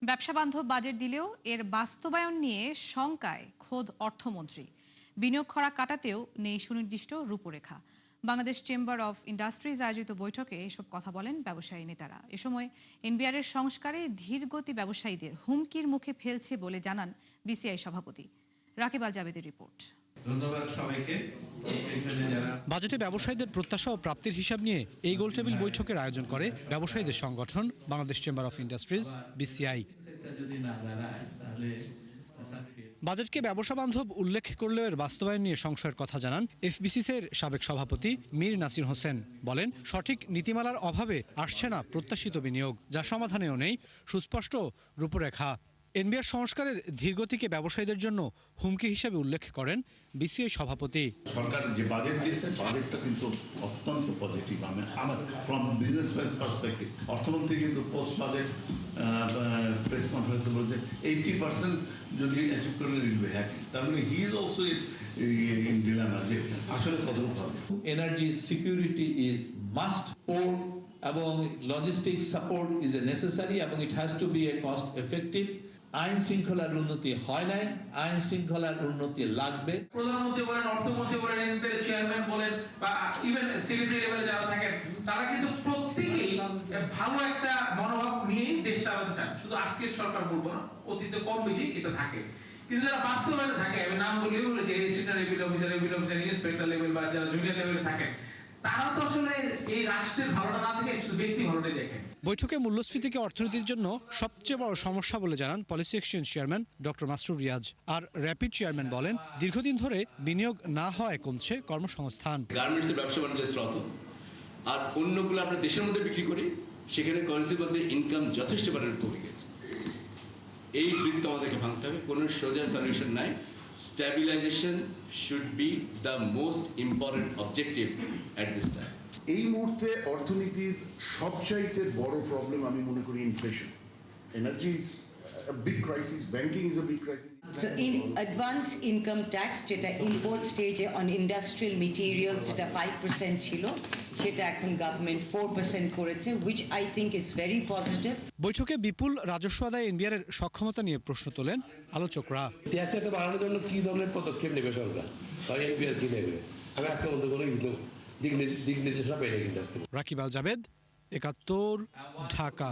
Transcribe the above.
ব্যবসা বান্ধব বাজেট দিলেও এর বাস্তবায়ন নিয়ে শঙ্কায় খোদ অর্থমন্ত্রী। বিনিয়োগ খরা কাটাতেও নেই সুনির্দিষ্ট রূপরেখা। বাংলাদেশ চেম্বার অফ ইন্ডাস্ট্রিজ আয়োজিত বৈঠকে এসব কথা বলেন ব্যবসায়ী নেতারা। এ সময় এনবিআরের সংস্কারে ধীরগতি ব্যবসায়ীদের হুমকির মুখে ফেলছে বলে জানান বিসিআই সভাপতি। রাকিব আল জাবেদের রিপোর্ট। ধন্যবাদ সবাইকে। বাজেটে ব্যবসায়ীদের প্রত্যাশা ও প্রাপ্তির হিসাব নিয়ে এই গোলটেবিল বৈঠকের আয়োজন করে ব্যবসায়ীদের সংগঠন Bangladesh chamber of industries BCI. বাজেটকে ব্যবসা বান্ধব উল্লেখ করলেও এর বাস্তবায়ন নিয়ে সংশয়ের কথা জানান এফবিসিসির সাবেক সভাপতি মীর নাসির হোসেন। বলেন, সঠিক নীতিমালার অভাবে আসছে না প্রত্যাশিত বিনিয়োগ, যা সমাধানেও নেই সুস্পষ্ট রূপরেখা। এনবিআর সংস্কারের ধীরগতিকে ব্যবসায়ীদের জন্য হুমকি হিসেবে উল্লেখ করেন বিসিআই সভাপতি। সরকার যে বাজেট দিয়েছে, বাজেটটা কিন্তু অত্যন্ত পজিটিভ। আমার ফ্রম বিজনেস পার্সপেক্টিভ, অর্থমন্ত্রী কিন্তু পোস্ট বাজেট প্রেস কনফারেন্সে বলছে 80% যদি অ্যাচিভ করলে উইল বি হ্যাপি। তার মানে he is also in dilemma যে আসলে কতটুকু হবে। Energy security is must, port এবং logistics support is a necessary এবং it has to be a cost effective. আইন শৃঙ্খলার উন্নতি হয় নাই, আইন শৃঙ্খলার উন্নতি লাগবে। প্রধানমন্ত্রী বলেন, অর্থমন্ত্রী বলেন, এনবিআর চেয়ারম্যান বলেন বা ইভেন সেক্রেটারি লেভেলে যারা থাকেন, তারা কিন্তু প্রত্যেকেই ভালো একটা মনোভাব নিয়েই দেশ চালাতে চান। শুধু আজকের সরকার বলবো না, অতীতে কম বেশি এটা থাকে। কিন্তু যারা বাস্তবায়নে থাকে, আমি নাম বলিও বলে যে assistant revenue officer, inspector level বা যারা জুনিয়র লেভেলে থাকেন, তারা তো আসলে এই রাষ্ট্রের ভালোটা না দেখে শুধু ব্যক্তি ভালোটাই দেখেন। বৈঠকে মূল্যস্ফীতিকে অর্থনীতির জন্য সবচেয়ে বড় সমস্যা বলে জানান policy exchange chairman doctor Masrur Riaz. আর র্যাপিড চেয়ারম্যান বলেন, দীর্ঘদিন ধরে বিনিয়োগ না হওয়ায় কমছে কর্মসংস্থান। গার্মেন্টসের ব্যবসা বাণিজ্য শ্রত, আর অন্যগুলো আমরা দেশের মধ্যে বিক্রি করি, সেখানে কনজিউমারদের ইনকাম যথেষ্ট পরিমাণে কমে গেছে। এই বৃত্ত আমাদেরকে ভাঙতে হবে, কোনো সোজা সলিউশন নাই। Stabilization should be the most important objective at this time. এই মুহূর্তে অর্থনীতির সবচাইতে বড় প্রবলেম আমি মনে করি inflation. Energy is a big crisis, banking is a big crisis. So in advance income tax যেটা import stage on industrial materials যেটা 5% ছিল, সেটা এখন গভর্নমেন্ট 4% করেছে, which I think is very positive. বৈঠকে বিপুল রাজস্ব আদায় এনবিআর এর সক্ষমতা নিয়ে প্রশ্ন তোলেন আলোচকরা। ট্যাক্সটা বাড়ানোর জন্য কি ধরনের পদক্ষেপ নেবে সরকার, তাই এনবিআর কি নেবে? আমি আজকে মধ্যে কোনো দিক নির্দেশনা পাই না কিন্তু। রাকিব আল জাবেদ, ৭১, ঢাকা।